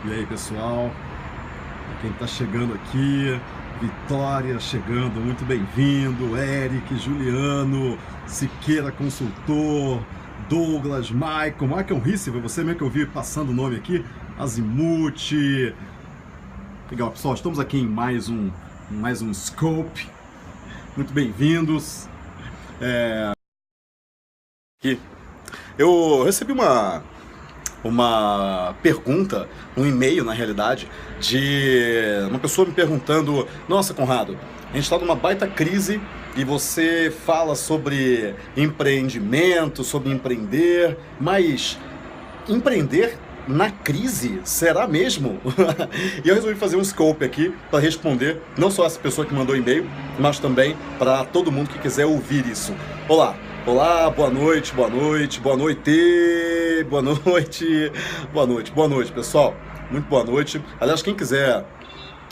E aí, pessoal? Quem está chegando aqui, Vitória chegando, muito bem-vindo. Eric, Juliano, Siqueira Consultor, Douglas, Michael Risse, você mesmo que eu vi passando o nome aqui, Azimuth. Legal, pessoal, estamos aqui em mais um Scope. Muito bem-vindos. Aqui. Eu recebi uma pergunta, um e-mail na realidade, de uma pessoa me perguntando: nossa, Conrado, a gente está numa baita crise e você fala sobre empreendimento, sobre empreender, mas empreender na crise, será mesmo? E eu resolvi fazer um scope aqui para responder não só essa pessoa que mandou e-mail, mas também para todo mundo que quiser ouvir isso. Olá! Olá, boa noite, boa noite, boa noite, boa noite, boa noite, boa noite, pessoal. Muito boa noite. Aliás, quem quiser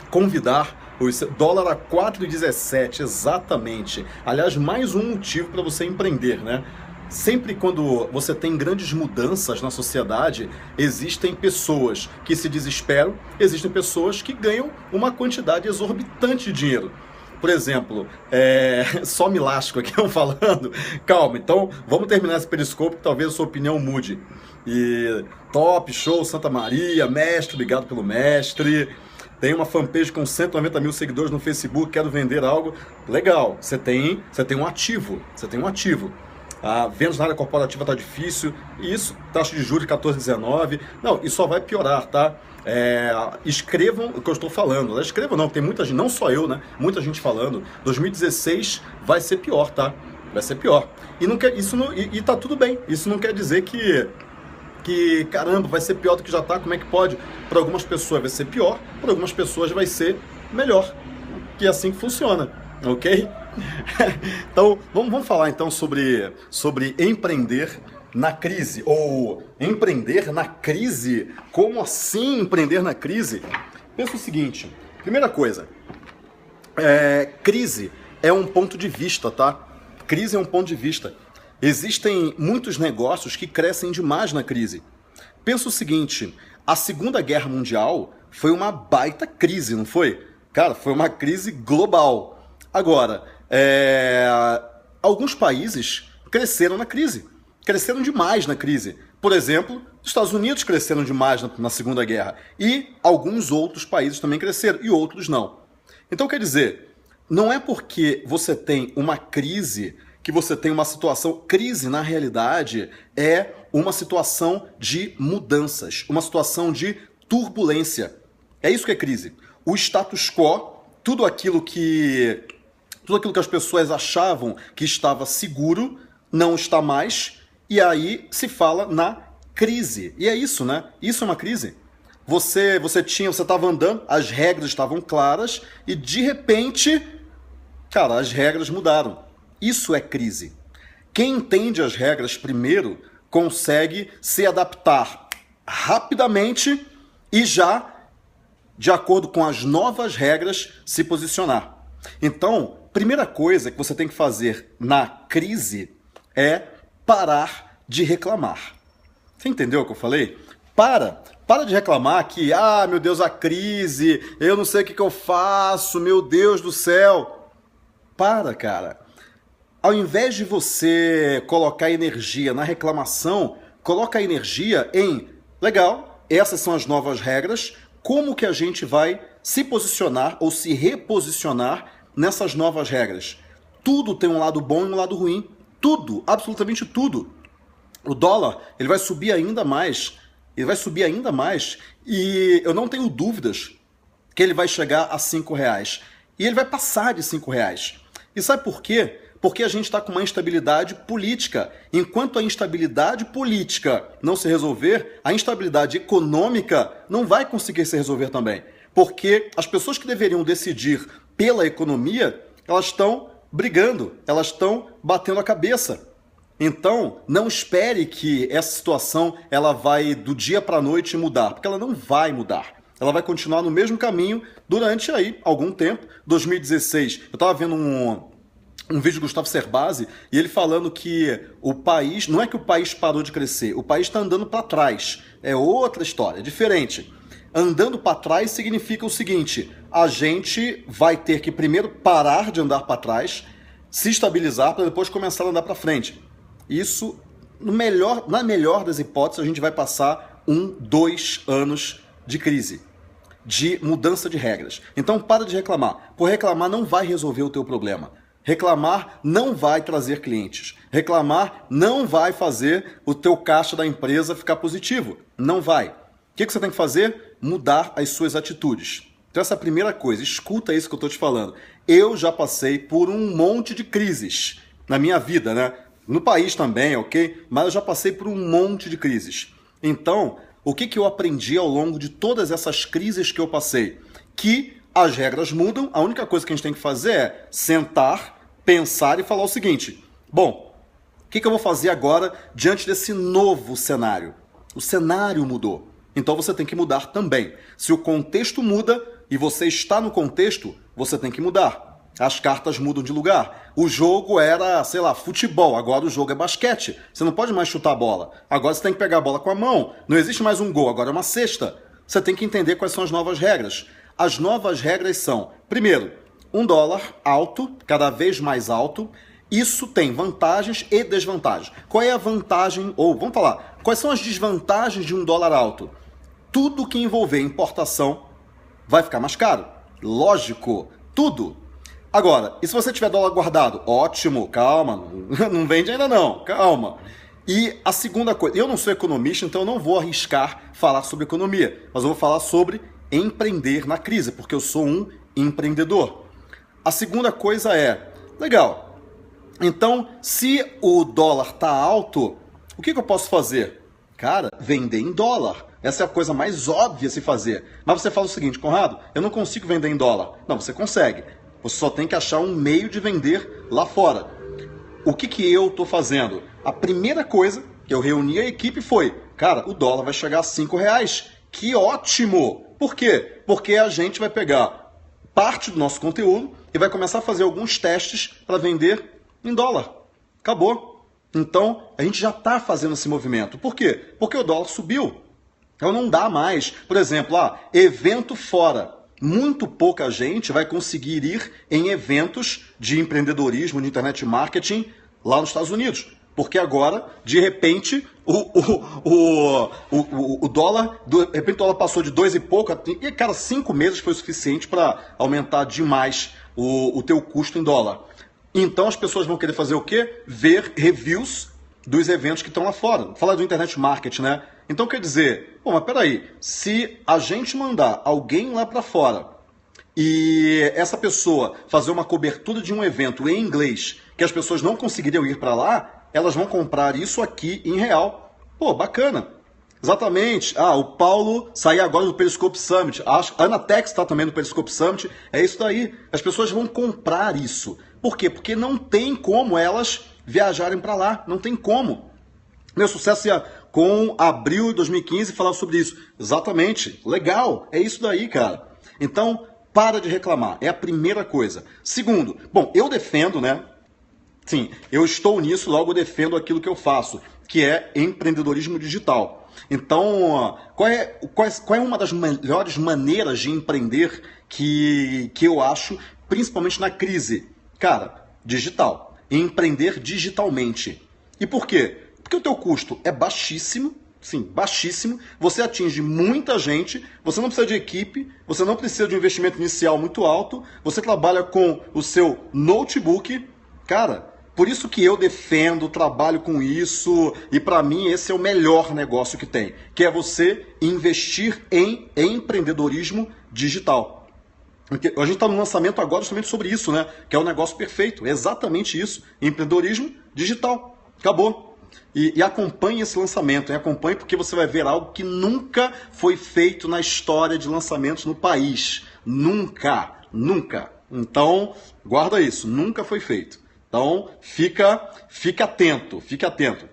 convidar, o dólar a 4,17, exatamente. Aliás, mais um motivo para você empreender, né? Sempre quando você tem grandes mudanças na sociedade, existem pessoas que se desesperam, existem pessoas que ganham uma quantidade exorbitante de dinheiro. Por exemplo, só me lasco aqui eu falando. Calma, então vamos terminar esse periscope que talvez a sua opinião mude. E top, show, Santa Maria, mestre, obrigado pelo mestre. Tem uma fanpage com 190 mil seguidores no Facebook, quero vender algo. Legal, você tem um ativo, A vendas na área corporativa está difícil, isso, taxa de juros 14,19. Não, e só vai piorar, tá? Escrevam o que eu estou falando. Escrevam não, tem muita gente, não só eu, né? Muita gente falando. 2016 vai ser pior, tá? Vai ser pior. E não quer, isso não, e tá tudo bem. Isso não quer dizer que caramba, vai ser pior do que já tá. Como é que pode? Para algumas pessoas vai ser pior, para algumas pessoas vai ser melhor. Que é assim que funciona, ok? Então, vamos falar então sobre empreender na crise, ou empreender na crise. Como assim empreender na crise? Pensa o seguinte, primeira coisa, crise é um ponto de vista, tá? Crise é um ponto de vista. Existem muitos negócios que crescem demais na crise. Pensa o seguinte, a Segunda Guerra Mundial foi uma baita crise, não foi? Cara, foi uma crise global. Agora, alguns países cresceram na crise. Cresceram demais na crise. Por exemplo, os Estados Unidos cresceram demais na Segunda Guerra. E alguns outros países também cresceram, e outros não. Então, quer dizer, não é porque você tem uma crise que você tem uma situação. Crise, na realidade, é uma situação de mudanças, uma situação de turbulência. É isso que é crise. O status quo, tudo aquilo que as pessoas achavam que estava seguro, não está mais, e aí se fala na crise. E é isso, né? Isso é uma crise. Você estava andando, as regras estavam claras, e de repente, cara, as regras mudaram. Isso é crise. Quem entende as regras primeiro consegue se adaptar rapidamente e já, de acordo com as novas regras, se posicionar. Então, primeira coisa que você tem que fazer na crise é parar de reclamar. Você entendeu o que eu falei? Para de reclamar que, meu Deus, a crise, eu não sei o que eu faço, meu Deus do céu. Para, cara. Ao invés de você colocar energia na reclamação, coloca a energia em, legal, essas são as novas regras, como que a gente vai se posicionar ou se reposicionar nessas novas regras? Tudo tem um lado bom e um lado ruim. Tudo, absolutamente tudo. O dólar, ele vai subir ainda mais. E eu não tenho dúvidas que ele vai chegar a R$5. E ele vai passar de R$5. E sabe por quê? Porque a gente está com uma instabilidade política. Enquanto a instabilidade política não se resolver, a instabilidade econômica não vai conseguir se resolver também. Porque as pessoas que deveriam decidir pela economia, elas estão brigando, elas estão batendo a cabeça. Então, não espere que essa situação ela vai do dia para a noite mudar, porque ela não vai mudar. Ela vai continuar no mesmo caminho durante aí algum tempo. 2016, eu estava vendo um vídeo do Gustavo Cerbasi e ele falando que o país, não é que o país parou de crescer, o país está andando para trás. É outra história, é diferente. Andando para trás significa o seguinte: a gente vai ter que primeiro parar de andar para trás, se estabilizar para depois começar a andar para frente. Isso, na melhor das hipóteses, a gente vai passar 1, 2 anos de crise, de mudança de regras. Então para de reclamar. Por reclamar não vai resolver o teu problema. Reclamar não vai trazer clientes. Reclamar não vai fazer o teu caixa da empresa ficar positivo. Não vai. O que você tem que fazer? Mudar as suas atitudes. Então essa é a primeira coisa. Escuta isso que eu estou te falando. Eu já passei por um monte de crises na minha vida, né? No país também, ok? Mas eu já passei por um monte de crises. Então, o que eu aprendi ao longo de todas essas crises que eu passei? Que as regras mudam, a única coisa que a gente tem que fazer é sentar, pensar e falar o seguinte: bom, o que eu vou fazer agora diante desse novo cenário? O cenário mudou, então você tem que mudar também. Se o contexto muda e você está no contexto, você tem que mudar. As cartas mudam de lugar. O jogo era, sei lá, futebol. Agora o jogo é basquete. Você não pode mais chutar a bola. Agora você tem que pegar a bola com a mão. Não existe mais um gol, agora é uma cesta. Você tem que entender quais são as novas regras. As novas regras são, primeiro, $1 alto, cada vez mais alto. Isso tem vantagens e desvantagens. Qual é a vantagem, ou vamos falar, quais são as desvantagens de $1 alto? Tudo que envolver importação vai ficar mais caro. Lógico, tudo. Agora, e se você tiver dólar guardado? Ótimo, calma, não vende ainda não, calma. E a segunda coisa, eu não sou economista, então eu não vou arriscar falar sobre economia, mas eu vou falar sobre empreender na crise, porque eu sou um empreendedor. A segunda coisa é, legal, então se o dólar está alto, o que eu posso fazer? Cara, vender em dólar. Essa é a coisa mais óbvia a se fazer. Mas você fala o seguinte: Conrado, eu não consigo vender em dólar. Não, você consegue. Você só tem que achar um meio de vender lá fora. O que eu estou fazendo? A primeira coisa que eu reuni a equipe foi: cara, o dólar vai chegar a R$5. Que ótimo! Por quê? Porque a gente vai pegar parte do nosso conteúdo e vai começar a fazer alguns testes para vender em dólar. Acabou. Então, a gente já está fazendo esse movimento. Por quê? Porque o dólar subiu. Então não dá mais. Por exemplo, evento fora. Muito pouca gente vai conseguir ir em eventos de empreendedorismo, de internet marketing lá nos Estados Unidos. Porque agora, de repente, o dólar, o dólar passou de 2 e pouco, e cara, 5 meses foi o suficiente para aumentar demais o teu custo em dólar. Então as pessoas vão querer fazer o quê? Ver reviews dos eventos que estão lá fora. Falar do internet marketing, né? Então quer dizer, mas peraí, se a gente mandar alguém lá para fora e essa pessoa fazer uma cobertura de um evento em inglês que as pessoas não conseguiriam ir para lá, elas vão comprar isso aqui em real. Pô, bacana. Exatamente. O Paulo saiu agora do Periscope Summit. A Ana Tex está também no Periscope Summit. É isso daí. As pessoas vão comprar isso. Por quê? Porque não tem como elas viajarem para lá. Não tem como. Meu sucesso ia com abril de 2015 falar sobre isso. Exatamente. Legal. É isso daí, cara. Então, para de reclamar. É a primeira coisa. Segundo, bom, eu defendo, né? Sim, eu estou nisso, logo eu defendo aquilo que eu faço, que é empreendedorismo digital. Então, qual é uma das melhores maneiras de empreender que eu acho, principalmente na crise? Cara, digital. Empreender digitalmente. E por quê? Porque o teu custo é baixíssimo, sim, baixíssimo. Você atinge muita gente, você não precisa de equipe, você não precisa de um investimento inicial muito alto, você trabalha com o seu notebook. Cara, por isso que eu defendo, trabalho com isso, e para mim esse é o melhor negócio que tem, que é você investir em empreendedorismo digital. Porque a gente está no lançamento agora justamente sobre isso, né? Que é o negócio perfeito, é exatamente isso, empreendedorismo digital. Acabou. E acompanhe esse lançamento, acompanhe porque você vai ver algo que nunca foi feito na história de lançamentos no país. Nunca, nunca. Então, guarda isso, nunca foi feito. Então, fica atento, fique atento.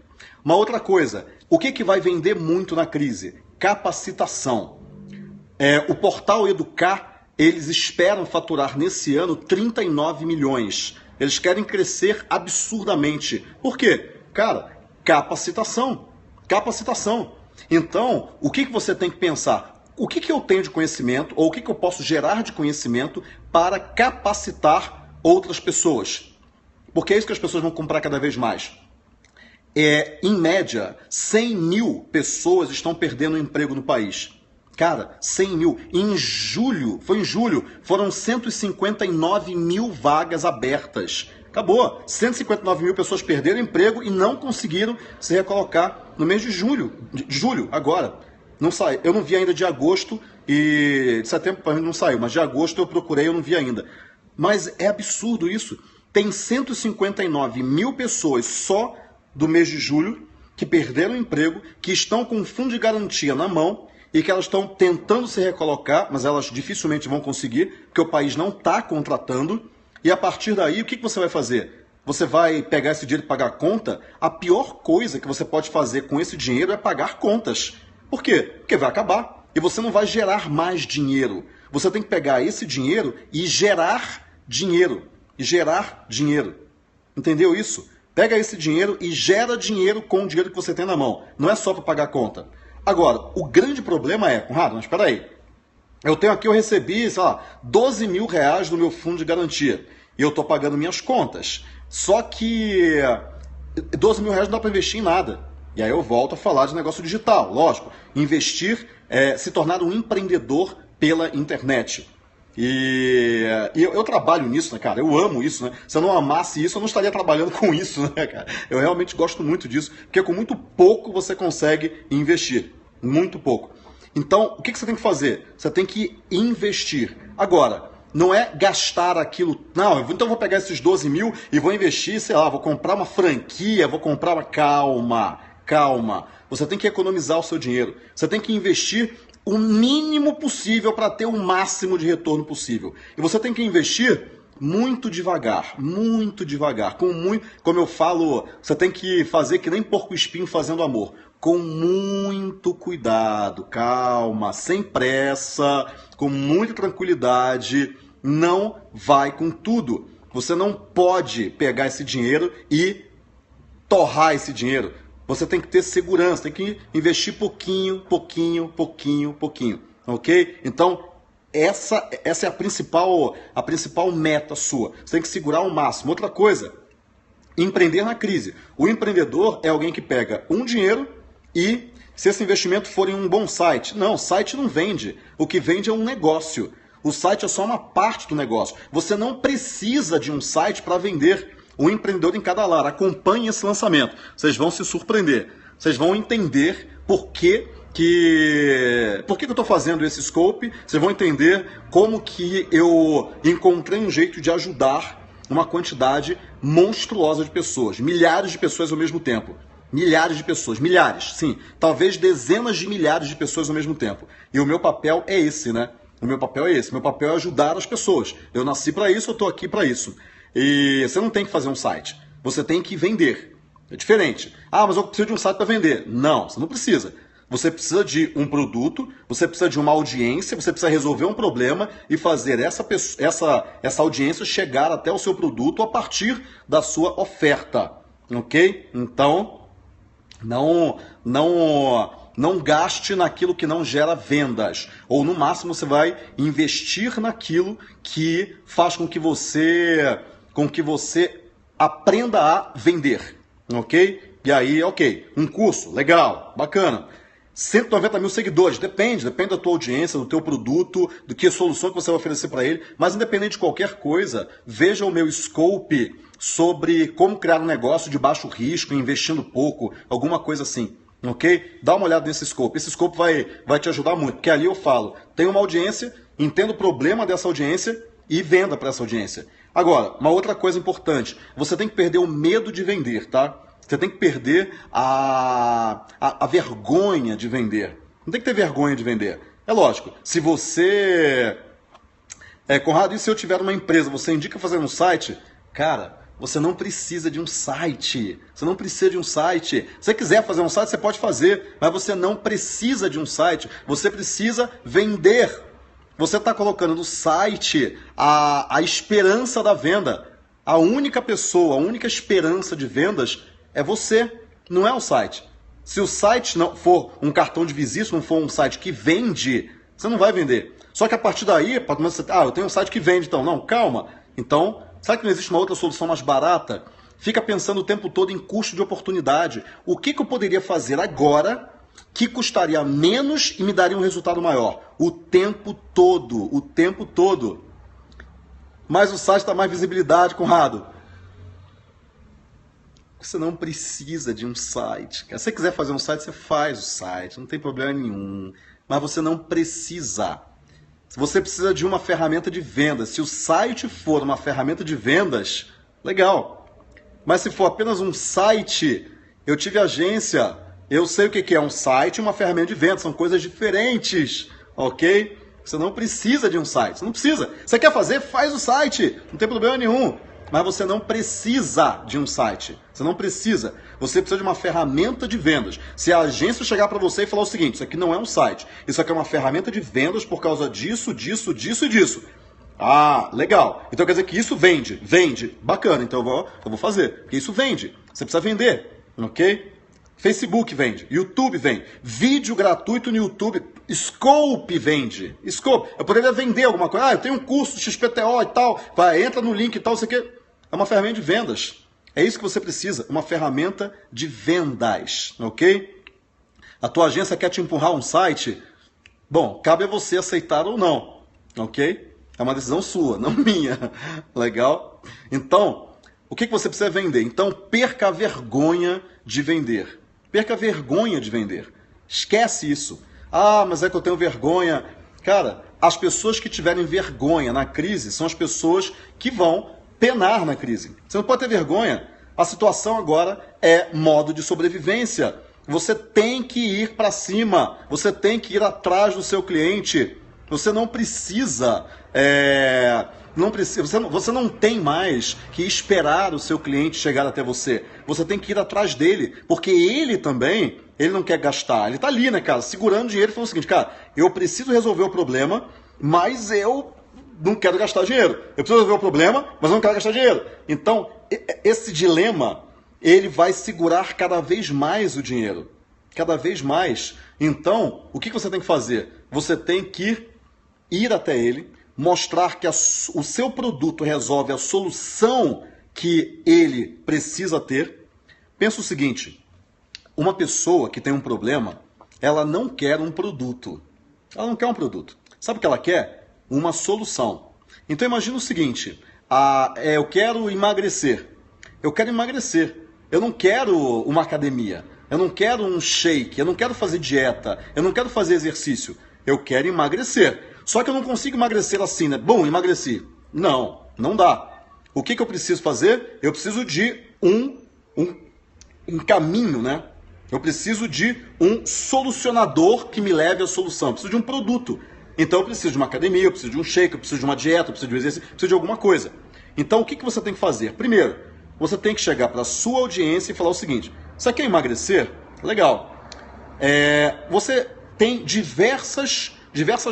Uma outra coisa, o que vai vender muito na crise? Capacitação. O portal Educar, eles esperam faturar nesse ano 39 milhões. Eles querem crescer absurdamente. Por quê? Cara, capacitação. Capacitação. Então, o que você tem que pensar? o que eu tenho de conhecimento, ou o que eu posso gerar de conhecimento para capacitar outras pessoas. Porque é isso que as pessoas vão comprar cada vez mais. Em média, 100 mil pessoas estão perdendo o emprego no país. Cara, 100 mil. Em julho, foram 159 mil vagas abertas. Acabou. 159 mil pessoas perderam emprego e não conseguiram se recolocar no mês de julho. Agora. Não sai. Eu não vi ainda de agosto e de setembro para mim não saiu, mas de agosto eu procurei, eu não vi ainda. Mas é absurdo isso. Tem 159 mil pessoas só do mês de julho que perderam o emprego, que estão com um fundo de garantia na mão e que elas estão tentando se recolocar, mas elas dificilmente vão conseguir, porque o país não está contratando. E a partir daí, o que você vai fazer? Você vai pegar esse dinheiro e pagar conta? A pior coisa que você pode fazer com esse dinheiro é pagar contas. Por quê? Porque vai acabar. E você não vai gerar mais dinheiro. Você tem que pegar esse dinheiro e gerar dinheiro. Entendeu isso? Pega esse dinheiro e gera dinheiro com o dinheiro que você tem na mão. Não é só para pagar a conta. Agora, o grande problema é, Conrado, mas espera aí. Eu recebi, sei lá, 12 mil reais no meu fundo de garantia. E eu estou pagando minhas contas. Só que 12 mil reais não dá para investir em nada. E aí eu volto a falar de negócio digital, lógico. Investir se tornar um empreendedor pela internet. E eu trabalho nisso, né, cara? Eu amo isso, né? Se eu não amasse isso, eu não estaria trabalhando com isso, né, cara? Eu realmente gosto muito disso, porque com muito pouco você consegue investir. Muito pouco. Então, o que você tem que fazer? Você tem que investir. Agora, não é gastar aquilo... Não, então eu vou pegar esses 12 mil e vou investir, sei lá, vou comprar uma franquia, vou comprar uma... Calma. Você tem que economizar o seu dinheiro. Você tem que investir o mínimo possível para ter o máximo de retorno possível. E você tem que investir muito devagar. Como eu falo, você tem que fazer que nem porco-espinho fazendo amor. Com muito cuidado, calma, sem pressa, com muita tranquilidade. Não vai com tudo. Você não pode pegar esse dinheiro e torrar esse dinheiro. Você tem que ter segurança, tem que investir pouquinho, ok? Então, essa é a principal meta sua. Você tem que segurar ao máximo. Outra coisa, empreender na crise. O empreendedor é alguém que pega um dinheiro e, se esse investimento for em um bom site, não, site não vende. O que vende é um negócio. O site é só uma parte do negócio. Você não precisa de um site para vender. Um empreendedor em cada lar. Acompanhe esse lançamento. Vocês vão se surpreender. Vocês vão entender por que eu estou fazendo esse scope. Vocês vão entender como que eu encontrei um jeito de ajudar uma quantidade monstruosa de pessoas. Milhares de pessoas ao mesmo tempo. Milhares, sim. Talvez dezenas de milhares de pessoas ao mesmo tempo. E o meu papel é esse, né? Meu papel é ajudar as pessoas. Eu nasci para isso, eu estou aqui para isso. E você não tem que fazer um site. Você tem que vender. É diferente. Ah, mas eu preciso de um site para vender. Não, você não precisa. Você precisa de um produto, você precisa de uma audiência, você precisa resolver um problema e fazer essa audiência chegar até o seu produto a partir da sua oferta. Ok? Então, não gaste naquilo que não gera vendas. Ou, no máximo, você vai investir naquilo que faz com que você aprenda a vender. Ok? E aí, ok. Um curso, legal, bacana. 190 mil seguidores, depende da tua audiência, do teu produto, do que solução que você vai oferecer para ele. Mas, independente de qualquer coisa, veja o meu scope sobre como criar um negócio de baixo risco, investindo pouco, alguma coisa assim. Ok? Dá uma olhada nesse scope. Esse scope vai te ajudar muito, porque ali eu falo, tem uma audiência, entenda o problema dessa audiência e venda para essa audiência. Agora, uma outra coisa importante, você tem que perder o medo de vender, tá? Você tem que perder a vergonha de vender. Não tem que ter vergonha de vender. É lógico, se você... Conrado, e se eu tiver uma empresa, você indica fazer um site? Cara, você não precisa de um site. Se você quiser fazer um site, você pode fazer. Mas você não precisa de um site. Você precisa vender. Você está colocando no site a esperança da venda. A única esperança de vendas é você, não é o site. Se o site não for um cartão de visita, não for um site que vende, Você não vai vender. Só que a partir daí, você, eu tenho um site que vende, então. Não, calma. Então, sabe que não existe uma outra solução mais barata? Fica pensando o tempo todo em custo de oportunidade. O que eu poderia fazer agora que custaria menos e me daria um resultado maior? O tempo todo, o tempo todo. Mas o site dá mais visibilidade, Conrado. Você não precisa de um site. Se você quiser fazer um site, você faz o site, não tem problema nenhum. Mas você não precisa. Você precisa de uma ferramenta de vendas. Se o site for uma ferramenta de vendas, legal. Mas se for apenas um site, eu tive agência, eu sei o que é um site e uma ferramenta de vendas, são coisas diferentes, ok? Você não precisa de um site, você não precisa. Você quer fazer? Faz o site, não tem problema nenhum. Mas você não precisa de um site, você não precisa. Você precisa de uma ferramenta de vendas. Se a agência chegar para você e falar o seguinte, isso aqui não é um site, isso aqui é uma ferramenta de vendas por causa disso, disso, disso e disso. Ah, legal. Então quer dizer que isso vende. Vende. Bacana. Então eu vou fazer. Porque isso vende. Você precisa vender. Ok? Facebook vende. YouTube vende. Vídeo gratuito no YouTube. Scope vende. Scope. Eu poderia vender alguma coisa. Ah, eu tenho um curso XPTO e tal. Vai, entra no link e tal. Isso aqui é uma ferramenta de vendas. É isso que você precisa. Uma ferramenta de vendas. Ok? A tua agência quer te empurrar um site? Bom, cabe a você aceitar ou não. Ok? É uma decisão sua, não minha. Legal? Então, o que você precisa vender? Então, perca a vergonha de vender. Perca a vergonha de vender. Esquece isso. Ah, mas é que eu tenho vergonha. Cara, as pessoas que tiverem vergonha na crise são as pessoas que vão penar na crise. Você não pode ter vergonha. A situação agora é modo de sobrevivência. Você tem que ir para cima. Você tem que ir atrás do seu cliente. Você não precisa, você não tem mais que esperar o seu cliente chegar até você. Você tem que ir atrás dele, porque ele também, ele não quer gastar. Ele está ali, né, cara, segurando dinheiro e falando o seguinte, cara, eu preciso resolver o problema, mas eu não quero gastar dinheiro. Eu preciso resolver o problema, mas eu não quero gastar dinheiro. Então, esse dilema, ele vai segurar cada vez mais o dinheiro. Cada vez mais. Então, o que você tem que fazer? Você tem que ir até ele, mostrar que o seu produto resolve a solução que ele precisa ter. Pensa o seguinte, uma pessoa que tem um problema, ela não quer um produto. Ela não quer um produto. Sabe o que ela quer? Uma solução. Então imagina o seguinte, eu quero emagrecer. Eu quero emagrecer. Eu não quero uma academia. Eu não quero um shake. Eu não quero fazer dieta. Eu não quero fazer exercício. Eu quero emagrecer. Só que eu não consigo emagrecer assim, né? Bom, emagreci. Não, não dá. O que eu preciso fazer? Eu preciso de um caminho, né? Eu preciso de um solucionador que me leve à solução. Eu preciso de um produto. Então eu preciso de uma academia, eu preciso de um shake, eu preciso de uma dieta, eu preciso de um exercício, eu preciso de alguma coisa. Então o que você tem que fazer? Primeiro, você tem que chegar para a sua audiência e falar o seguinte, você quer emagrecer? Legal. Você tem diversas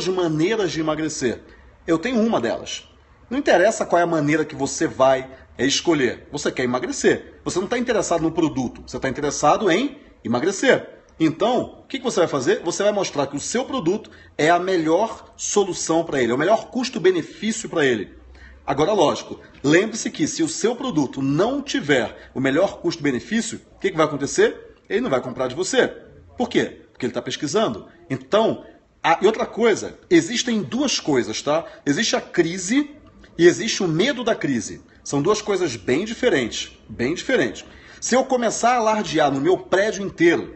maneiras de emagrecer. Eu tenho uma delas. Não interessa qual é a maneira que você vai escolher. Você quer emagrecer. Você não está interessado no produto. Você está interessado em emagrecer. Então, o que você vai fazer? Você vai mostrar que o seu produto é a melhor solução para ele. É o melhor custo-benefício para ele. Agora, lógico, lembre-se que se o seu produto não tiver o melhor custo-benefício, o que vai acontecer? Ele não vai comprar de você. Por quê? Porque ele está pesquisando. Então, e outra coisa, existem duas coisas, tá? Existe a crise e existe o medo da crise. São duas coisas bem diferentes, bem diferentes. Se eu começar a alardear no meu prédio inteiro,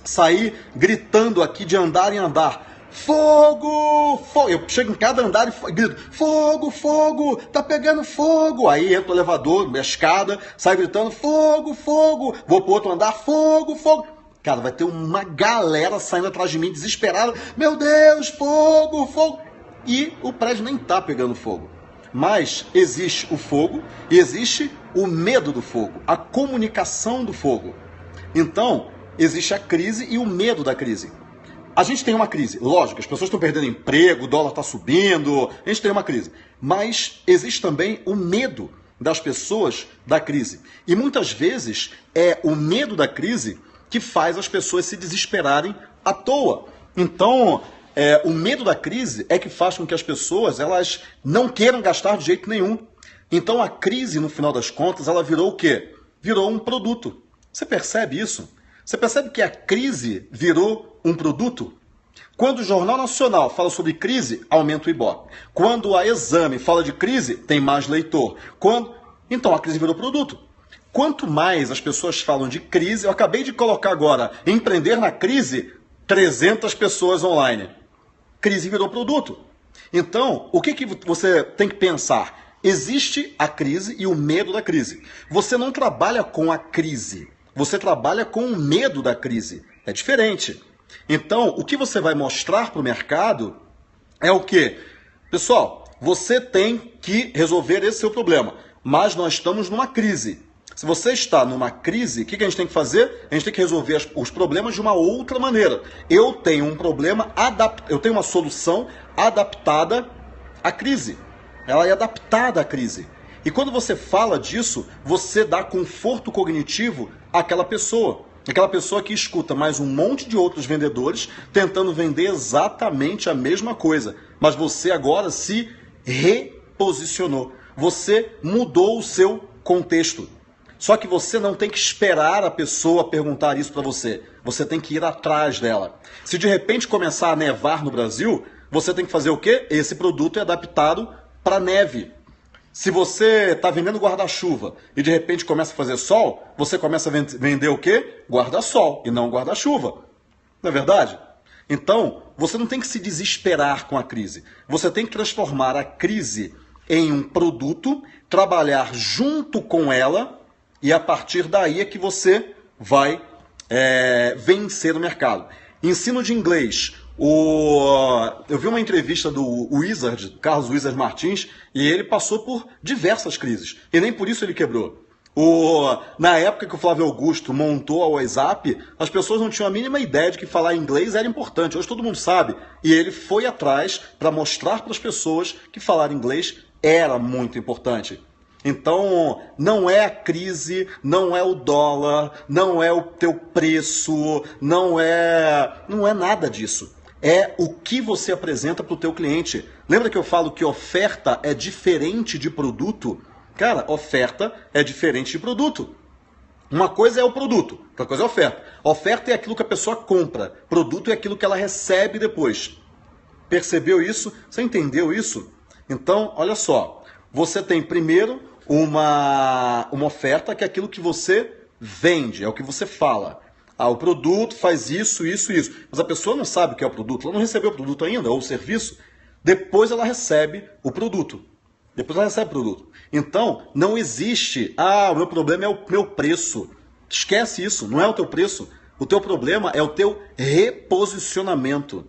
sair gritando aqui de andar em andar, fogo, fogo, eu chego em cada andar e grito, fogo, fogo, tá pegando fogo. Aí entra o elevador, a escada, sai gritando, fogo, fogo, vou pro outro andar, fogo, fogo. Cara, vai ter uma galera saindo atrás de mim, desesperada. Meu Deus, fogo, fogo. E o prédio nem tá pegando fogo. Mas existe o fogo e existe o medo do fogo, a comunicação do fogo. Então, existe a crise e o medo da crise. A gente tem uma crise, lógico, as pessoas estão perdendo emprego, o dólar está subindo, a gente tem uma crise. Mas existe também o medo das pessoas da crise. E muitas vezes é o medo da crise que faz as pessoas se desesperarem à toa. Então, O medo da crise é que faz com que as pessoas elas não queiram gastar de jeito nenhum. Então a crise, no final das contas, ela virou o quê? Virou um produto. Você percebe isso? Você percebe que a crise virou um produto? Quando o Jornal Nacional fala sobre crise, aumenta o Ibope. Quando a Exame fala de crise, tem mais leitor. Então a crise virou produto. Quanto mais as pessoas falam de crise, eu acabei de colocar agora, empreender na crise, 300 pessoas online. Crise virou produto. Então, o que você tem que pensar? Existe a crise e o medo da crise. Você não trabalha com a crise, você trabalha com o medo da crise. É diferente. Então, o que você vai mostrar para o mercado é o quê? Pessoal, você tem que resolver esse seu problema, mas nós estamos numa crise. Se você está numa crise, o que a gente tem que fazer? A gente tem que resolver os problemas de uma outra maneira. Eu tenho um problema, eu tenho uma solução adaptada à crise. Ela é adaptada à crise. E quando você fala disso, você dá conforto cognitivo àquela pessoa. Aquela pessoa que escuta mais um monte de outros vendedores tentando vender exatamente a mesma coisa. Mas você agora se reposicionou. Você mudou o seu contexto. Só que você não tem que esperar a pessoa perguntar isso para você. Você tem que ir atrás dela. Se de repente começar a nevar no Brasil, você tem que fazer o quê? Esse produto é adaptado para neve. Se você está vendendo guarda-chuva e de repente começa a fazer sol, você começa a vender o quê? Guarda-sol e não guarda-chuva. Não é verdade? Então, você não tem que se desesperar com a crise. Você tem que transformar a crise em um produto, trabalhar junto com ela e a partir daí é que você vai vencer o mercado. Ensino de inglês. Eu vi uma entrevista do Wizard, Carlos Wizard Martins, e ele passou por diversas crises. E nem por isso ele quebrou. Na época que o Flávio Augusto montou a WhatsApp, as pessoas não tinham a mínima ideia de que falar inglês era importante. Hoje todo mundo sabe. E ele foi atrás para mostrar para as pessoas que falar inglês era muito importante. Então, não é a crise, não é o dólar, não é o teu preço, não é nada disso. É o que você apresenta para o teu cliente. Lembra que eu falo que oferta é diferente de produto? Cara, oferta é diferente de produto. Uma coisa é o produto, outra coisa é a oferta. Oferta é aquilo que a pessoa compra, produto é aquilo que ela recebe depois. Percebeu isso? Você entendeu isso? Então, olha só, você tem primeiro uma oferta que é aquilo que você vende, é o que você fala. O produto faz isso, isso, isso. Mas a pessoa não sabe o que é o produto, ela não recebeu o produto ainda, ou o serviço. Depois ela recebe o produto. Então, não existe, o meu problema é o meu preço. Esquece isso, não é o teu preço. O teu problema é o teu reposicionamento.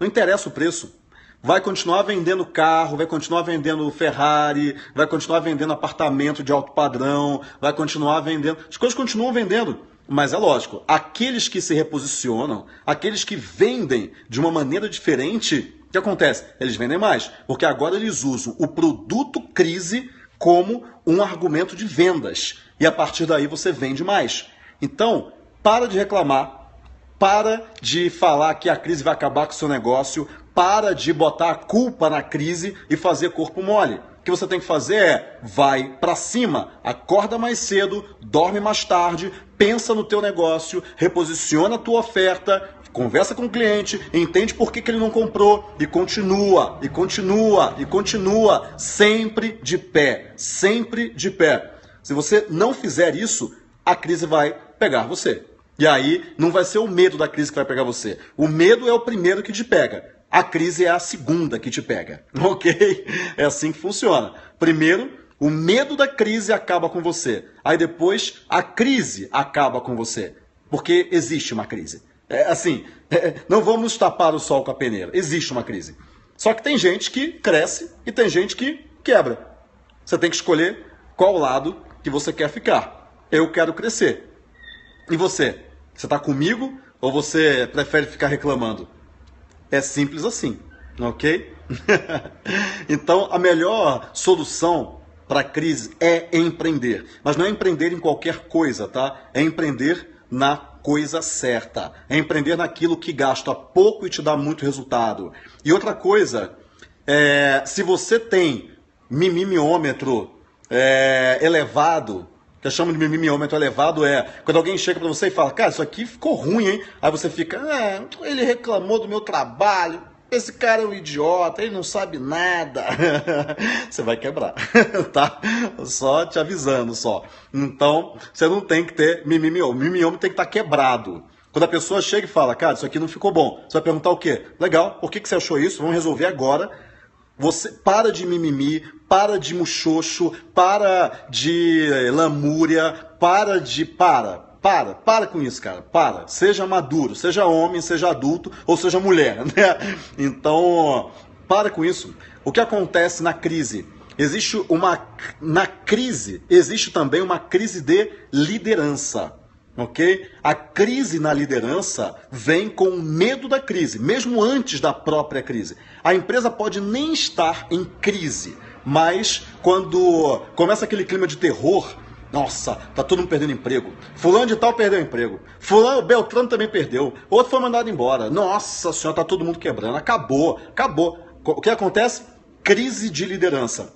Não interessa o preço. Vai continuar vendendo carro, vai continuar vendendo Ferrari, vai continuar vendendo apartamento de alto padrão, vai continuar vendendo... As coisas continuam vendendo, mas é lógico, aqueles que se reposicionam, aqueles que vendem de uma maneira diferente, o que acontece? Eles vendem mais, porque agora eles usam o produto crise como um argumento de vendas. E a partir daí você vende mais. Então, para de reclamar, para de falar que a crise vai acabar com o seu negócio, para de botar a culpa na crise e fazer corpo mole. O que você tem que fazer é, vai para cima, acorda mais cedo, dorme mais tarde, pensa no teu negócio, reposiciona a tua oferta, conversa com o cliente, entende por que ele não comprou e continua, e continua, e continua, sempre de pé, sempre de pé. Se você não fizer isso, a crise vai pegar você. E aí não vai ser o medo da crise que vai pegar você. O medo é o primeiro que te pega. A crise é a segunda que te pega, ok? É assim que funciona. Primeiro, o medo da crise acaba com você. Aí depois, a crise acaba com você. Porque existe uma crise. Não vamos tapar o sol com a peneira. Existe uma crise. Só que tem gente que cresce e tem gente que quebra. Você tem que escolher qual lado que você quer ficar. Eu quero crescer. E você? Você está comigo ou você prefere ficar reclamando? É simples assim, ok? Então, a melhor solução para a crise é empreender. Mas não é empreender em qualquer coisa, tá? É empreender na coisa certa, é empreender naquilo que gasta pouco e te dá muito resultado. E outra coisa, se você tem mimimiômetro elevado, que eu chamo de mimimiômetro elevado, quando alguém chega para você e fala, cara, isso aqui ficou ruim, hein? Aí você fica, ele reclamou do meu trabalho, esse cara é um idiota, ele não sabe nada. Você vai quebrar, tá? Só te avisando, só. Então, você não tem que ter mimimiômetro. Mimimiômetro tem que estar quebrado. Quando a pessoa chega e fala, cara, isso aqui não ficou bom, você vai perguntar o quê? Legal, por que você achou isso? Vamos resolver agora. Você para de mimimi, para de muxoxo, para de lamúria, para com isso, cara, para. Seja maduro, seja homem, seja adulto ou seja mulher, né? Então, para com isso. O que acontece na crise? Na crise, existe também uma crise de liderança. Ok? A crise na liderança vem com o medo da crise, mesmo antes da própria crise. A empresa pode nem estar em crise, mas quando começa aquele clima de terror, nossa, tá todo mundo perdendo emprego. Fulano de tal perdeu emprego. Fulano, Beltrano também perdeu. Outro foi mandado embora. Nossa senhora, tá todo mundo quebrando. Acabou. O que acontece? Crise de liderança.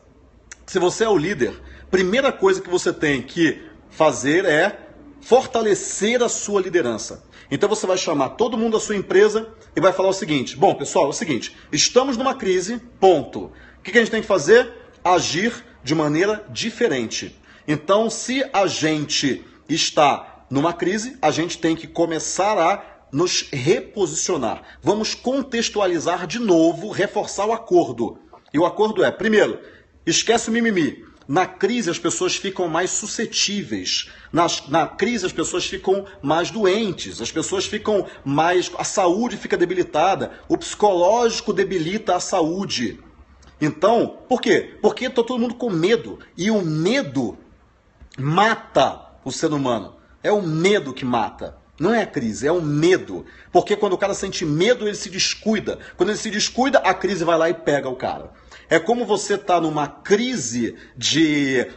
Se você é o líder, primeira coisa que você tem que fazer é fortalecer a sua liderança. Então você vai chamar todo mundo da sua empresa e vai falar o seguinte, bom pessoal, é o seguinte, estamos numa crise, ponto. O que a gente tem que fazer? Agir de maneira diferente. Então se a gente está numa crise, a gente tem que começar a nos reposicionar. Vamos contextualizar de novo, reforçar o acordo. E o acordo é, primeiro, esquece o mimimi. Na crise as pessoas ficam mais suscetíveis, na crise as pessoas ficam mais doentes, as pessoas ficam mais... a saúde fica debilitada, o psicológico debilita a saúde. Então, por quê? Porque está todo mundo com medo, e o medo mata o ser humano. É o medo que mata. Não é a crise, é o medo. Porque quando o cara sente medo, ele se descuida. Quando ele se descuida, a crise vai lá e pega o cara. É como você está numa crise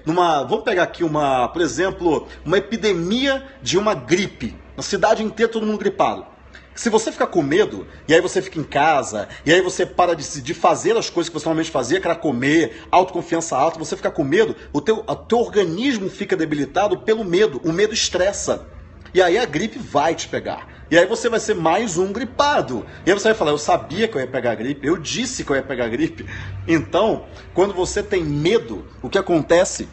vamos pegar aqui por exemplo, uma epidemia de uma gripe. Na cidade inteira todo mundo gripado. Se você ficar com medo, e aí você fica em casa, e aí você para de fazer as coisas que você normalmente fazia, que era comer, autoconfiança alta, você fica com medo, o teu organismo fica debilitado pelo medo. O medo estressa. E aí a gripe vai te pegar. E aí você vai ser mais um gripado. E aí você vai falar, eu sabia que eu ia pegar a gripe, eu disse que eu ia pegar a gripe. Então, quando você tem medo, o que acontece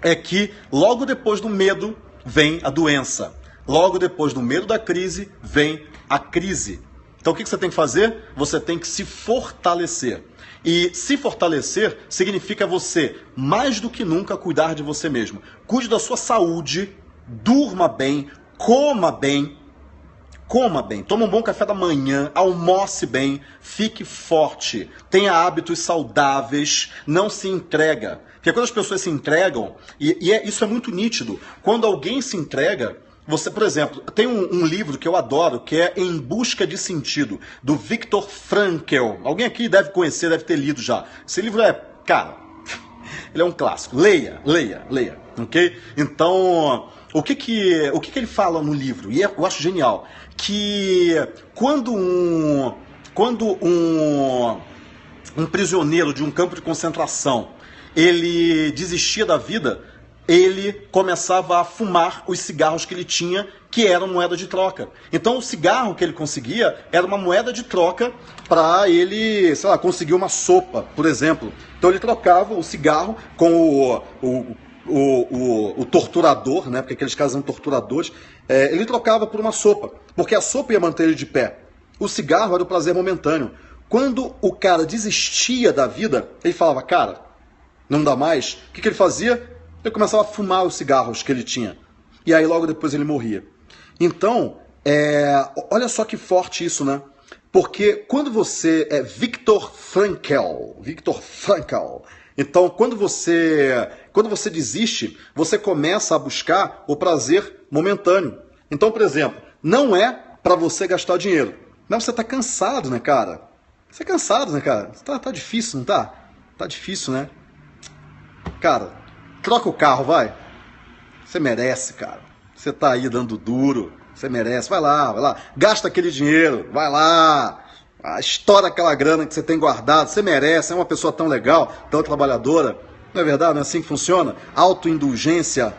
é que logo depois do medo vem a doença. Logo depois do medo da crise, vem a crise. Então o que você tem que fazer? Você tem que se fortalecer. E se fortalecer significa você, mais do que nunca, cuidar de você mesmo. Cuide da sua saúde, durma bem, coma bem, toma um bom café da manhã, almoce bem, fique forte, tenha hábitos saudáveis, não se entrega. Porque quando as pessoas se entregam, isso é muito nítido, quando alguém se entrega, você, por exemplo, tem um livro que eu adoro, que é Em Busca de Sentido, do Viktor Frankl. Alguém aqui deve conhecer, deve ter lido já. Esse livro cara, ele é um clássico. Leia, ok? Então, o que ele fala no livro? E eu acho genial. Que quando um prisioneiro de um campo de concentração, ele desistia da vida, ele começava a fumar os cigarros que ele tinha, que eram moeda de troca. Então o cigarro que ele conseguia era uma moeda de troca para ele, sei lá, conseguir uma sopa, por exemplo. Então ele trocava o cigarro com o torturador, né? Porque aqueles caras são torturadores. Ele trocava por uma sopa, porque a sopa ia manter ele de pé. O cigarro era o prazer momentâneo. Quando o cara desistia da vida, ele falava, cara, não dá mais. O que ele fazia? Ele começava a fumar os cigarros que ele tinha. E aí logo depois ele morria. Então, olha só que forte isso, né? Porque quando você Viktor Frankl. Então, quando você desiste, você começa a buscar o prazer momentâneo. Então, por exemplo, não é para você gastar dinheiro. Mas você tá cansado, né, cara? Você é cansado, né, cara? Tá difícil, não tá? Tá difícil, né? Cara, troca o carro, vai. Você merece, cara. Você tá aí dando duro, você merece, vai lá, gasta aquele dinheiro, vai lá, estoura aquela grana que você tem guardado, você merece, é uma pessoa tão legal, tão trabalhadora, não é verdade? Não é assim que funciona? Autoindulgência.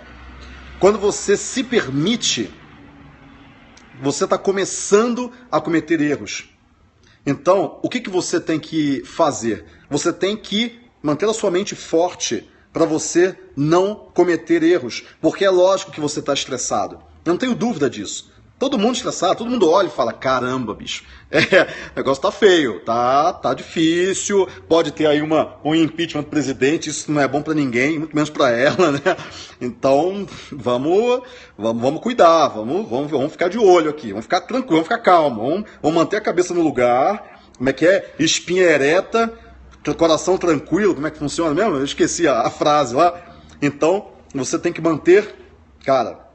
Quando você se permite, você está começando a cometer erros. Então, o que você tem que fazer? Você tem que manter a sua mente forte para você não cometer erros, porque é lógico que você está estressado. Eu não tenho dúvida disso. Todo mundo estressado, todo mundo olha e fala, caramba, bicho, o negócio tá feio, tá difícil, pode ter aí um impeachment do presidente, isso não é bom para ninguém, muito menos para ela, né? Então, vamos cuidar, vamos ficar de olho aqui, vamos ficar tranquilo, vamos ficar calmo, vamos manter a cabeça no lugar, como é que é? Espinha ereta, coração tranquilo, como é que funciona mesmo? Eu esqueci a frase lá. Então, você tem que manter, cara,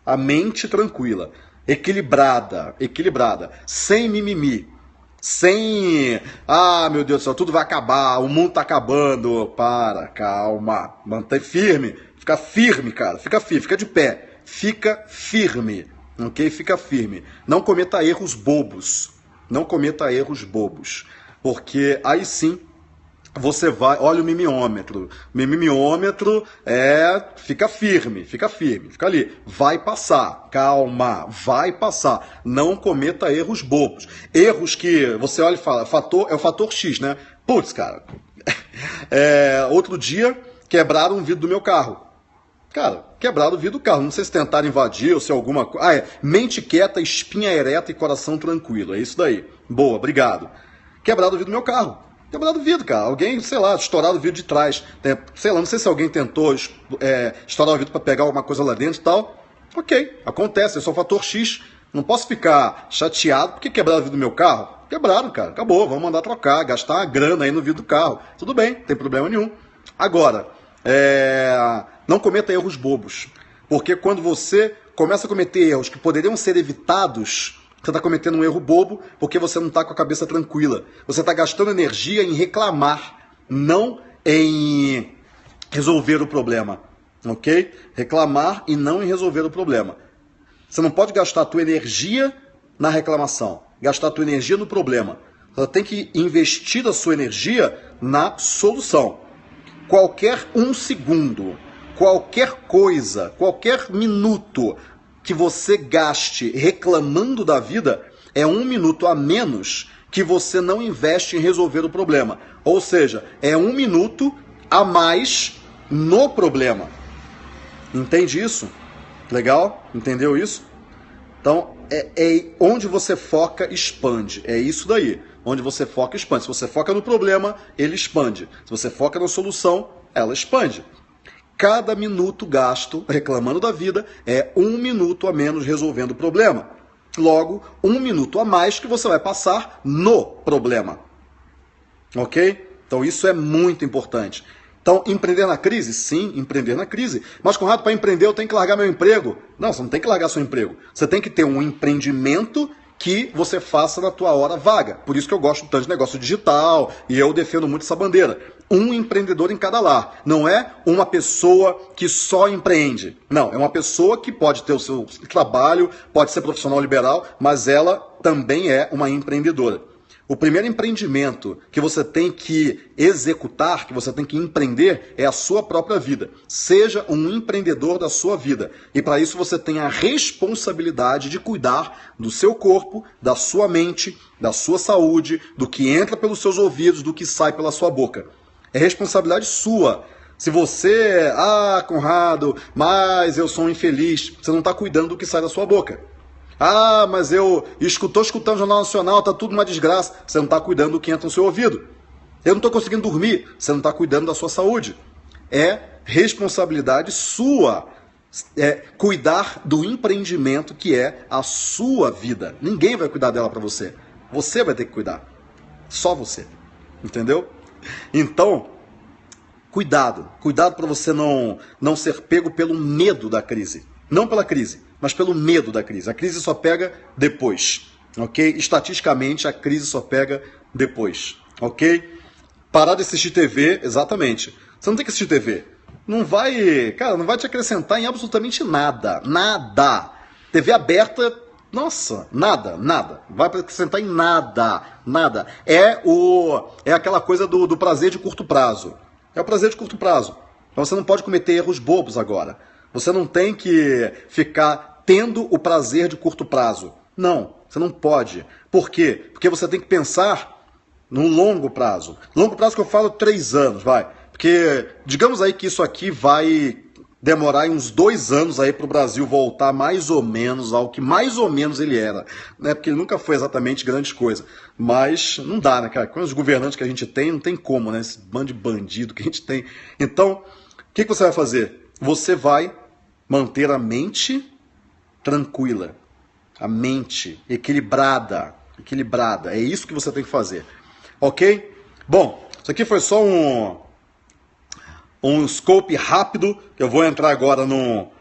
a mente tranquila, equilibrada, sem mimimi, sem, meu Deus do céu, tudo vai acabar, o mundo tá acabando, calma, mantém firme, fica firme, cara, fica de pé, fica firme, ok? Fica firme, não cometa erros bobos, porque aí sim, você vai, olha o mimiômetro. Fica firme, fica ali. Vai passar, calma, vai passar. Não cometa erros bobos. Erros que você olha e fala, é o fator X, né? Putz, cara, outro dia quebraram o vidro do meu carro. Cara, quebraram o vidro do carro. Não sei se tentaram invadir ou se alguma coisa. Mente quieta, espinha ereta e coração tranquilo. É isso daí. Boa, obrigado. Quebraram o vidro do meu carro. Quebrado o vidro, cara. Alguém, sei lá, estourado o vidro de trás. Sei lá, não sei se alguém tentou estourar o vidro para pegar alguma coisa lá dentro e tal. Ok, acontece, é só o fator X. Não posso ficar chateado porque quebraram o vidro do meu carro. Quebraram, cara. Acabou, vamos mandar trocar, gastar uma grana aí no vidro do carro. Tudo bem, não tem problema nenhum. Agora, não cometa erros bobos. Porque quando você começa a cometer erros que poderiam ser evitados, você está cometendo um erro bobo porque você não está com a cabeça tranquila. Você está gastando energia em reclamar, não em resolver o problema. Ok? Reclamar e não em resolver o problema. Você não pode gastar a tua energia na reclamação, gastar a tua energia no problema. Você tem que investir a sua energia na solução. Qualquer um segundo, qualquer coisa, qualquer minuto que você gaste reclamando da vida é 1 minuto a menos que você não investe em resolver o problema. Ou seja, é 1 minuto a mais no problema. Entende isso? Legal? Entendeu isso? Então, onde você foca, expande. É isso daí. Onde você foca, expande. Se você foca no problema, ele expande. Se você foca na solução, ela expande. Cada minuto gasto reclamando da vida é 1 minuto a menos resolvendo o problema. Logo, 1 minuto a mais que você vai passar no problema. Ok? Então isso é muito importante. Então, empreender na crise? Sim, empreender na crise. Mas, Conrado, para empreender eu tenho que largar meu emprego. Não, você não tem que largar seu emprego. Você tem que ter um empreendimento que você faça na tua hora vaga. Por isso que eu gosto tanto de negócio digital e eu defendo muito essa bandeira. Um empreendedor em cada lar. Não é uma pessoa que só empreende. Não, é uma pessoa que pode ter o seu trabalho, pode ser profissional liberal, mas ela também é uma empreendedora. O primeiro empreendimento que você tem que executar, que você tem que empreender, é a sua própria vida. Seja um empreendedor da sua vida. E para isso você tem a responsabilidade de cuidar do seu corpo, da sua mente, da sua saúde, do que entra pelos seus ouvidos, do que sai pela sua boca. É responsabilidade sua. Se você, Conrado, mas eu sou um infeliz, você não está cuidando do que sai da sua boca. Mas eu estou escutando o Jornal Nacional, tá tudo uma desgraça. Você não está cuidando do que entra no seu ouvido. Eu não estou conseguindo dormir. Você não está cuidando da sua saúde. É responsabilidade sua cuidar do empreendimento que é a sua vida. Ninguém vai cuidar dela para você. Você vai ter que cuidar. Só você. Entendeu? Então, cuidado. Cuidado para você não ser pego pelo medo da crise. Não pela crise, mas pelo medo da crise. A crise só pega depois, ok? Estatisticamente, a crise só pega depois, ok? Parar de assistir TV, exatamente. Você não tem que assistir TV. Não vai, cara, não vai te acrescentar em absolutamente nada. Nada. TV aberta, nossa, nada. Vai acrescentar em nada. Nada. É aquela coisa do prazer de curto prazo. É o prazer de curto prazo. Então você não pode cometer erros bobos agora. Você não tem que ficar tendo o prazer de curto prazo. Não, você não pode. Por quê? Porque você tem que pensar no longo prazo. Longo prazo que eu falo 3 anos, vai. Porque digamos aí que isso aqui vai demorar uns 2 anos aí para o Brasil voltar mais ou menos ao que mais ou menos ele era, né? Porque ele nunca foi exatamente grande coisa. Mas não dá, né, cara? Com os governantes que a gente tem, não tem como, né? Esse bando de bandido que a gente tem. Então, o que você vai fazer? Você vai manter a mente tranquila, a mente equilibrada. É isso que você tem que fazer. Ok? Bom, isso aqui foi só um scope rápido. Eu vou entrar agora no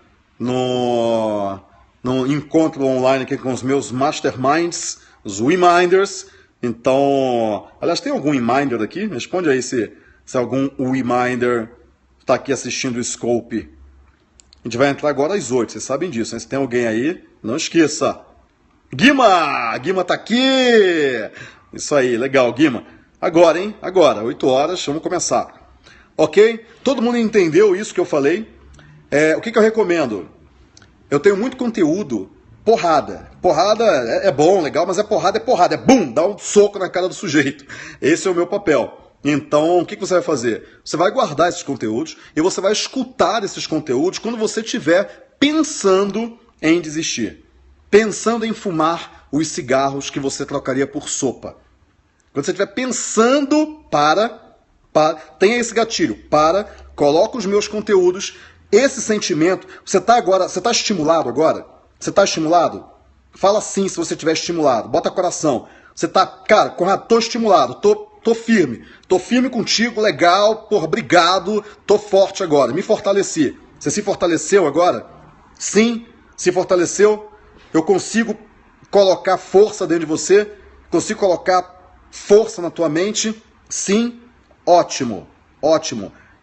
encontro online aqui com os meus masterminds, os WeMinders. Então, aliás, tem algum WeMinder aqui? Responde aí se algum WeMinder está aqui assistindo o scope. A gente vai entrar agora às 8, vocês sabem disso, né? Se tem alguém aí, não esqueça. Guima tá aqui! Isso aí, legal, Guima. Agora, hein? Agora, 8 horas, vamos começar. Ok? Todo mundo entendeu isso que eu falei? O que eu recomendo? Eu tenho muito conteúdo, porrada. Porrada é bom, legal, mas é porrada. É bum, dá um soco na cara do sujeito. Esse é o meu papel. Então, o que você vai fazer? Você vai guardar esses conteúdos e você vai escutar esses conteúdos quando você estiver pensando em desistir. Pensando em fumar os cigarros que você trocaria por sopa. Quando você estiver pensando, tenha esse gatilho, coloca os meus conteúdos, esse sentimento, você está estimulado agora? Você está estimulado? Fala sim se você estiver estimulado, bota coração. Você está, cara, Conrado, tô estimulado, tô firme contigo, legal, porra, obrigado, tô forte agora, me fortaleci. Você se fortaleceu agora? Sim, se fortaleceu. Eu consigo colocar força dentro de você? Consigo colocar força na tua mente? Sim, ótimo. O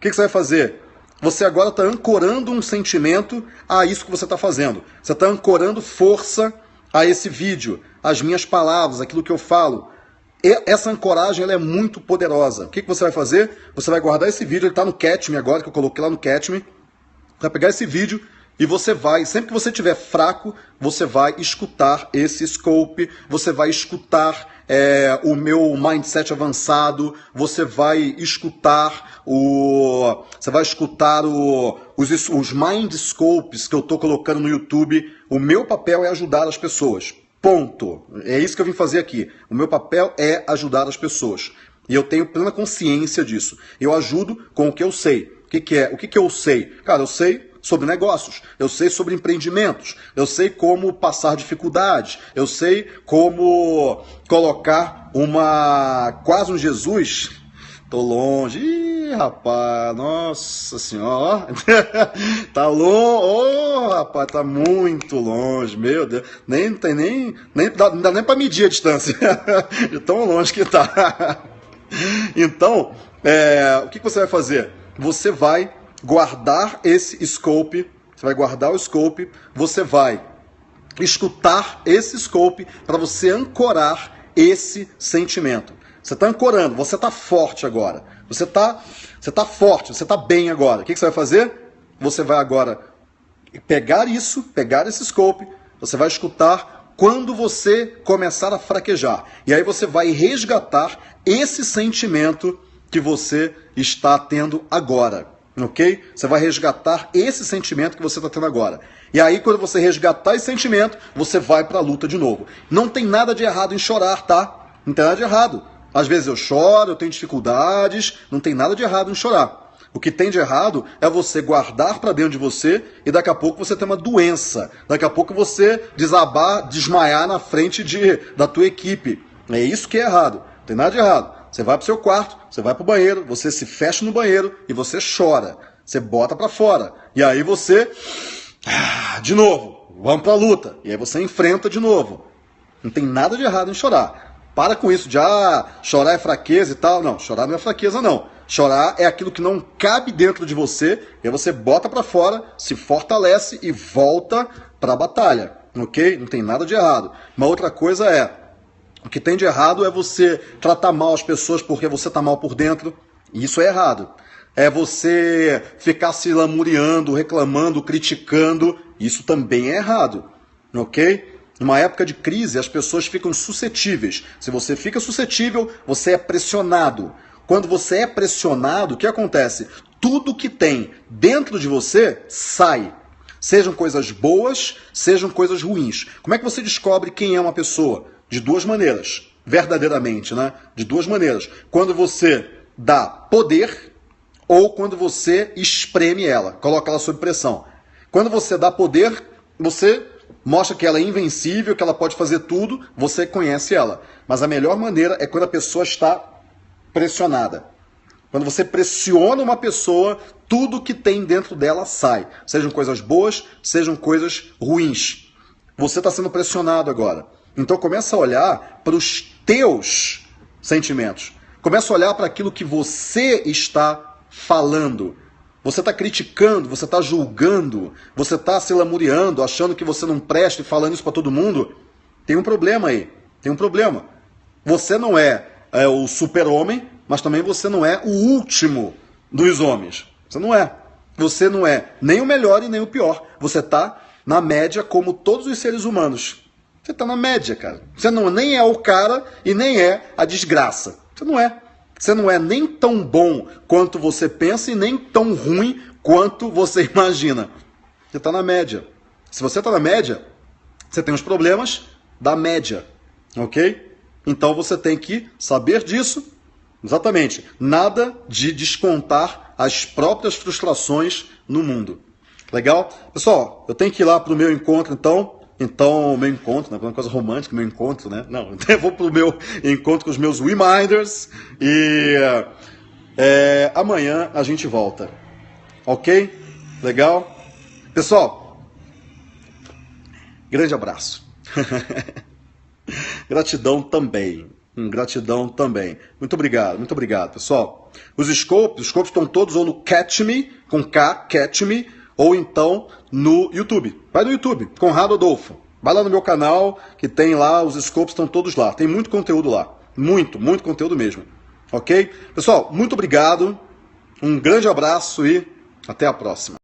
que você vai fazer? Você agora está ancorando um sentimento a isso que você está fazendo. Você está ancorando força a esse vídeo, as minhas palavras, aquilo que eu falo. E essa ancoragem ela é muito poderosa. O que você vai fazer? Você vai guardar esse vídeo, ele está no Catch Me agora, que eu coloquei lá no Catch Me. Vai pegar esse vídeo e você vai, sempre que você estiver fraco, você vai escutar esse scope, você vai escutar o meu mindset avançado, você vai escutar os mind scopes que eu estou colocando no YouTube. O meu papel é ajudar as pessoas. Ponto. É isso que eu vim fazer aqui. O meu papel é ajudar as pessoas. E eu tenho plena consciência disso. Eu ajudo com o que eu sei. O que eu sei? Cara, eu sei sobre negócios, eu sei sobre empreendimentos, eu sei como passar dificuldades, eu sei como colocar quase um Jesus. Tô longe. Ih, rapaz, nossa senhora. Tá longe. Rapaz, tá muito longe. Meu Deus. Não dá nem pra medir a distância. De tão longe que tá. Então, o que você vai fazer? Você vai guardar esse scope. Você vai guardar o scope. Você vai escutar esse scope para você ancorar esse sentimento. Você está ancorando, você está forte agora. Você tá forte, você está bem agora. O que você vai fazer? Você vai agora pegar esse scope, você vai escutar quando você começar a fraquejar. E aí você vai resgatar esse sentimento que você está tendo agora. Ok? Você vai resgatar esse sentimento que você está tendo agora. E aí, quando você resgatar esse sentimento, você vai para a luta de novo. Não tem nada de errado em chorar, tá? Não tem nada de errado. Às vezes eu choro, eu tenho dificuldades, não tem nada de errado em chorar. O que tem de errado é você guardar para dentro de você e daqui a pouco você ter uma doença. Daqui a pouco você desmaiar na frente da tua equipe. É isso que é errado. Não tem nada de errado. Você vai para o seu quarto, você vai para o banheiro, você se fecha no banheiro e você chora. Você bota para fora. E aí você... de novo, vamos para a luta. E aí você enfrenta de novo. Não tem nada de errado em chorar. Para com isso de chorar é fraqueza e tal. Não, chorar não é fraqueza não. Chorar é aquilo que não cabe dentro de você, e aí você bota pra fora, se fortalece e volta pra batalha, ok? Não tem nada de errado. Uma outra coisa é, o que tem de errado é você tratar mal as pessoas porque você tá mal por dentro, e isso é errado. É você ficar se lamuriando, reclamando, criticando, isso também é errado, ok? Numa época de crise, as pessoas ficam suscetíveis. Se você fica suscetível, você é pressionado. Quando você é pressionado, o que acontece? Tudo que tem dentro de você sai. Sejam coisas boas, sejam coisas ruins. Como é que você descobre quem é uma pessoa? De duas maneiras, verdadeiramente, né? De duas maneiras. Quando você dá poder ou quando você espreme ela, coloca ela sob pressão. Quando você dá poder, você mostra que ela é invencível, que ela pode fazer tudo, você conhece ela. Mas a melhor maneira é quando a pessoa está pressionada. Quando você pressiona uma pessoa, tudo que tem dentro dela sai. Sejam coisas boas, sejam coisas ruins. Você está sendo pressionado agora. Então começa a olhar para os teus sentimentos. Começa a olhar para aquilo que você está falando. Você está criticando, você está julgando, você está se lamuriando, achando que você não presta e falando isso para todo mundo. Tem um problema aí. Tem um problema. Você não é o super-homem, mas também você não é o último dos homens. Você não é. Você não é nem o melhor e nem o pior. Você está na média como todos os seres humanos. Você está na média, cara. Você não nem é o cara e nem é a desgraça. Você não é. Você não é nem tão bom quanto você pensa e nem tão ruim quanto você imagina. Você está na média. Se você está na média, você tem os problemas da média, ok? Então você tem que saber disso. Exatamente. Nada de descontar as próprias frustrações no mundo. Legal? Pessoal, eu tenho que ir lá para o meu encontro, então, meu encontro, né? Uma coisa romântica, meu encontro, né? Não, eu vou pro meu encontro com os meus reminders e amanhã a gente volta. Ok? Legal? Pessoal, grande abraço. Gratidão também. Gratidão também. Muito obrigado, pessoal. Os scopes estão todos ou no Catch Me, com K, Catch Me, ou então no YouTube. Vai no YouTube, Conrado Adolfo. Vai lá no meu canal, que tem lá, os scopes estão todos lá. Tem muito conteúdo lá. Muito conteúdo mesmo. Ok? Pessoal, muito obrigado. Um grande abraço e até a próxima.